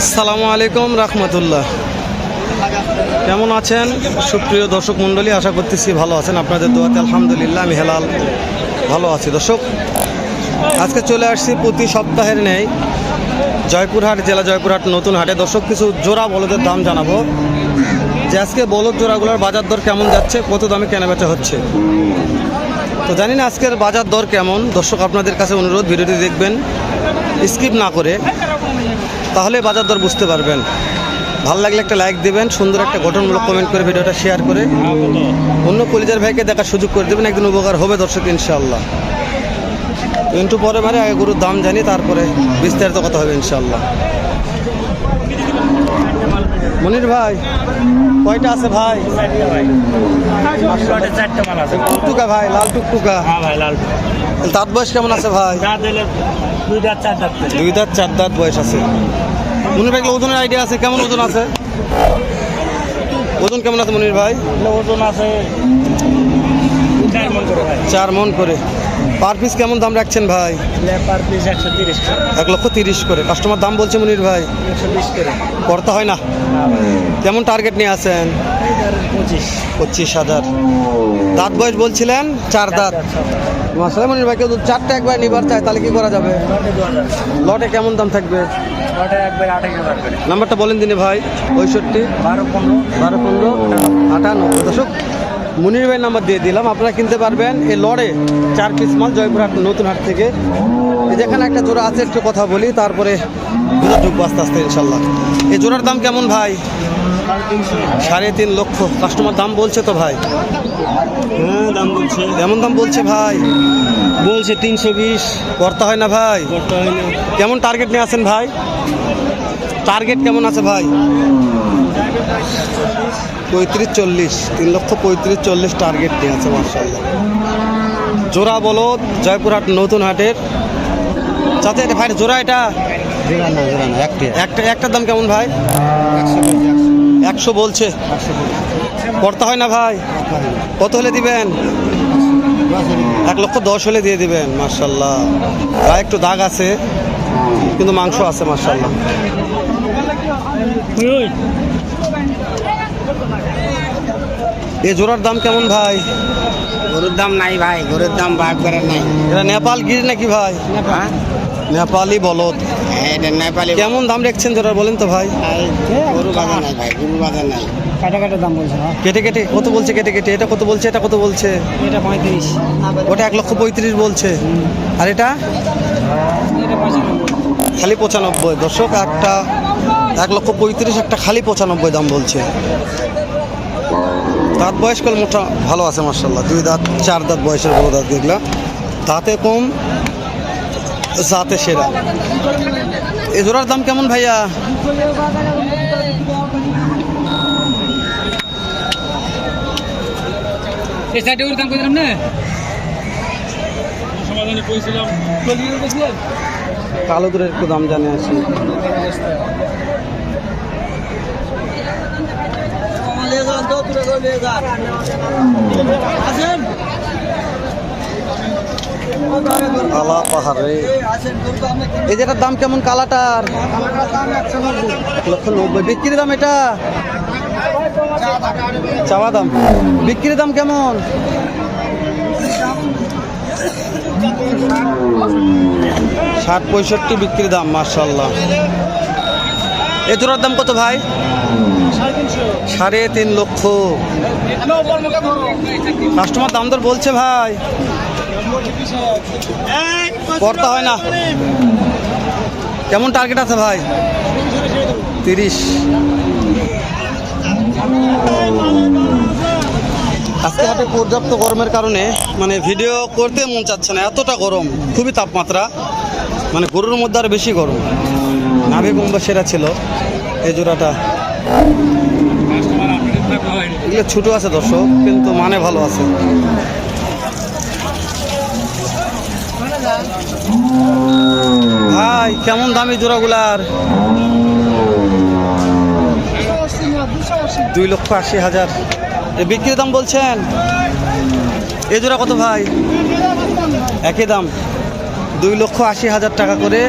আসসালামু আলাইকুম রহমতুল্লাহ। কেমন আছেন সুপ্রিয় দর্শক মণ্ডলী? আশা করতেছি ভালো আছেন। আপনাদের দোয়াতে আলহামদুলিল্লাহ আমি হেলাল ভালো আছি। দর্শক, আজকে চলে আসছি প্রতি সপ্তাহের নেই জয়পুরহাট জেলা জয়পুরহাট নতুন হাটে। দর্শক, কিছু জোড়া বলদের দাম জানাবো যে আজকে বলদ জোড়াগুলোর বাজার দর কেমন যাচ্ছে, কত দামে কেনাবেচা হচ্ছে। তো জানি না আজকের বাজার দর কেমন। দর্শক, আপনাদের কাছে অনুরোধ, ভিডিওটি দেখবেন স্কিপ না করে, তাহলে বাজার দর বুঝতে পারবেন। ভালো লাগলে একটা লাইক দেবেন, সুন্দর একটা গঠনমূলক কমেন্ট করে ভিডিওটা শেয়ার করে অন্য কলিজার ভাইকে দেখার সুযোগ করে দেবেন। একদিন উপকার হবে দর্শক ইনশাআল্লাহ। একটু পরে আগে গরুর দাম জানি, তারপরে বিস্তারিত কথা হবে ইনশাআল্লাহ। মনির ভাই কয়টা আছে ভাই? টুকটুকা ভাই, লাল টুকটুকা। দাঁত বয়স কেমন আছে ভাই? দুই দাঁত চার দাঁত বয়স আছে। মনির ভাই ওজনের আইডিয়া আছে? কেমন ওজন আছে? ওজন কেমন আছে মনির ভাই? ওজন আছে 4 মণ করে। পার পিস কেমন দাম রাখছেন ভাই? পার পিস 130 1,30,000 করে। কাস্টমার দাম বলছে মনির ভাই 120 করে। করতে হয় না? কেমন টার্গেট নিয়ে আছেন? 25,000। দাঁত বয়স বলছিলেন 4 দাঁত। মাসালে মনির ভাই কেউ 4টা একবার নিবার চায় তাহলে কি করা যাবে? লটে কেমন দাম থাকবে? নাম্বারটা বলেন দিনে ভাই। 65 12 15 58। দর্শক, মুনির ভাইয়ের নাম্বার দিয়ে দিলাম, আপনারা কিনতে পারবেন এই লড়ে 4 পিস মাল জয়পুরহাট নতুন হাট থেকে। যেখানে একটা জোড়া আছে একটু কথা বলি, তারপরে ঢুকবো আস্তে আস্তে ইনশাল্লাহ। এই জোড়ার দাম কেমন ভাই? 3.5 লক্ষ। কাস্টমার দাম বলছে তো ভাই? হ্যাঁ, দাম বলছে। কেমন দাম বলছে ভাই? বলছে 320। করতে হয় না ভাই? করতে হয় না। কেমন টার্গেট নিয়ে আছেন ভাই? টার্গেট কেমন আছে ভাই? 35-40। 3,35,40 টার্গেট নিয়ে আছে মাশাআল্লাহ। জোড়া বলদ জয়পুরহাট নতুন হাটের। চাচা এটা ভাই জোড়া? এটা জোড়া না একটার দাম কেমন ভাই? 100 বলছে। করতে হয় না ভাই? কত হলে দিবেন? 1,10,000 হলে দিয়ে দিবেন। মাশাআল্লাহ, গায়ে একটু দাগ আছে কিন্তু মাংস আছে মাশাআল্লাহ। এই জোড়ার দাম কেমন ভাই? গরুর দাম নাই ভাই, গরুর দাম ভাগ করে নাই। এটা নেপাল গির নাকি ভাই? নেপালি বলদ। এটা নেপালি। কেমন দাম রাখছেন জোড়ার বলেন তো ভাই? গরু বাজার নাই ভাই, গরু বাজার নাই। কাটা দাম বলছে। কেটে কত বলছে? কেটে এটা কত বলছে? এটা কত বলছে? এটা 35। ওটা 1,35,000 বলছে। আর এটা খালি 95। দর্শক, একটা 1,35,000, একটা খালি 95 দাম বলছে। দাঁত বয়স কাল মোটা ভালো আছে মাশাআল্লাহ। 2 দাঁত 4 দাঁত বয়সের বড় দাঁত দেখলাম। দাঁতে কম, জাতে সেরা। এই জোড়ার দাম কেমন ভাইয়া? কালো দূরের একটু দাম জানে আসি। কালা পাহাড়ে এই যেটার দাম কেমন? কালাটার 1,90,000। বিক্রির দাম এটা? চাওয়া দাম। বিক্রির দাম কেমন? 60-65 বিক্রির দাম মাশাআল্লাহ। এই জোড়ার দাম কত ভাই? 3.5 লক্ষ। কাস্টমার দাম দর বলছে ভাই? করতে হয় না? কেমন টার্গেট আছে ভাই? 30। আজকে হাটে পর্যাপ্ত গরমের কারণে ভিডিও করতে মন চাচ্ছে না, এতটা গরম, খুবই তাপমাত্রা। গরুর মধ্যে আর বেশি গরম। নাভি কুম্ভ সেরা ছিল এই জোড়াটা। এগুলো ছোটো আছে দর্শক, কিন্তু ভালো আছে। ভাই কেমন দামি জোড়াগুলার? 2,80,000 বিক্রির দাম বলছেন? এই জোড়া কত ভাই? একই দাম। 2,80,000 টাকা করে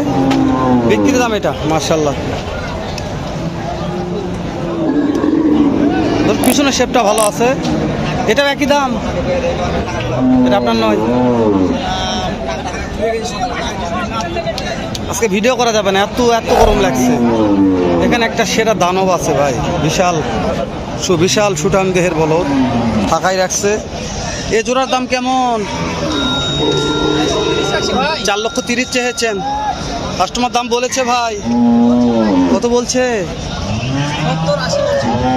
বিক্রির দাম এটা। মাশাআল্লাহ পিছনে শেপটা ভালো আছে। এটাও একই দাম? এটা আপনার নয়? আজকে ভিডিও করা যাবে না, এত এত গরম লাগছে। এখানে একটা সেরা দানব আছে ভাই, বিশাল বিশাল সুঠাম দেহের বলদ, ফাঁকাই রাখছে। এ জোড়ার দাম কেমন? 4,30,000 চেয়েছেন। কাস্টমার দাম বলেছে ভাই, কত বলছে?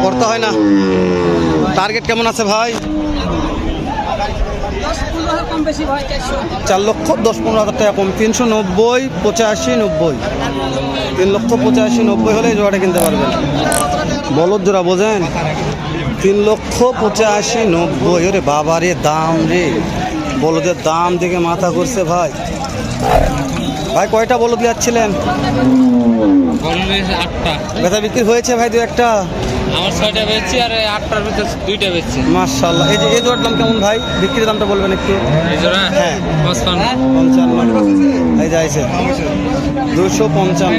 করতে হয় না। টার্গেট কেমন আছে ভাই? 4,10,15,000 টাকা কম। 390, 85, 90। 3,85,90 হলে এই জোড়াটা কিনতে পারবেন। বলদ জোড়া বোঝেন? 3,85,90। ওরে বাবা রে, দাম রে, বলদের দাম দেখে মাথা ঘুরছে ভাই। ভাই কয়টা বলদ যাচ্ছিলেন? 8টা। বেচা বিক্রি হয়েছে ভাই দু একটা? আমার 6টা বেচছি আর 8টার ভিতর 2টা বেচছি। মাশাআল্লাহ। এই যে এই জোড়ার দাম কেমন ভাই? বিক্রির দামটা বলবেন একটু। এই জোড়া হ্যাঁ 55। 55। এই যে আইছে 255।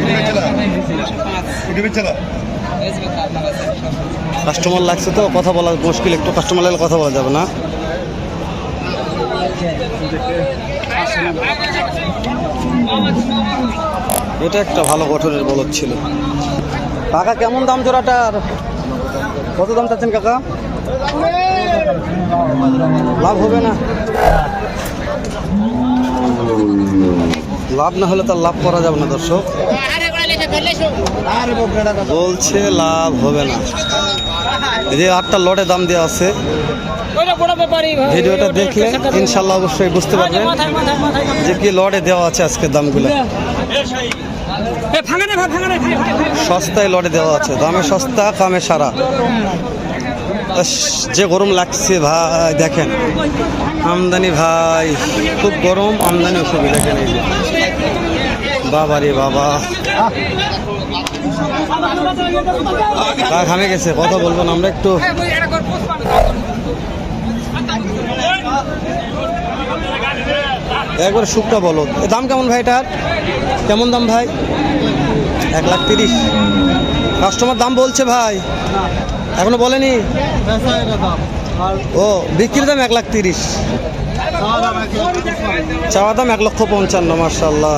কাস্টমার লাগছে তো, কথা বলা মুশকিল একটু। কাস্টমার লাগলে কথা বলা যাবে না। এটা একটা ভালো গঠনের বলদ ছিল। কাকা কেমন দাম জোড়াটার? কত দাম চাচ্ছেন কাকা? লাভ হবে না? লাভ না হলে তার লাভ করা যাবে না দর্শক। বলছে লাভ হবে না। এই যে 8টা লটে দাম দেওয়া আছে। ভিডিওটা দেখলে ইনশাল্লাহ অবশ্যই বুঝতে পারবেন যে কি লটে দেওয়া আছে আজকের দামগুলো। সস্তায় লটে দেওয়া আছে, দামে সস্তা কামে সারা। যে গরম লাগছে ভাই, দেখেন আমদানি ভাই খুব গরম, আমদানি খুবই। দেখেন এই যে বাবা রে বাবা, ঘামে গেছে। কথা বলবো না আমরা একটু। একবার শুকটা বলো। দাম কেমন ভাই এটার? কেমন দাম ভাই? 1,30,000। কাস্টমার দাম বলছে ভাই, এখনো বলেনি? ও বিক্রির দাম 1,30,000, চাওয়া দাম 1,55,000। মাশাআল্লাহ।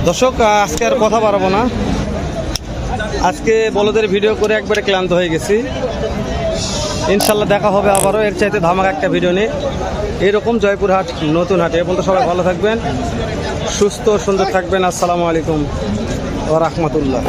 দর্শক আজকে আর কথা বাড়াবো না। আজকে বলদের ভিডিও করে একবারে ক্লান্ত হয়ে গেছি। ইনশাল্লাহ দেখা হবে আবারও এর চাইতে ধামাকা একটা ভিডিও নিয়ে, এরকম জয়পুরহাট নতুন হাটে। এখন তো সবাই ভালো থাকবেন, সুস্থ সুন্দর থাকবেন। আসসালামু আলাইকুম ওয়া রাহমাতুল্লাহ।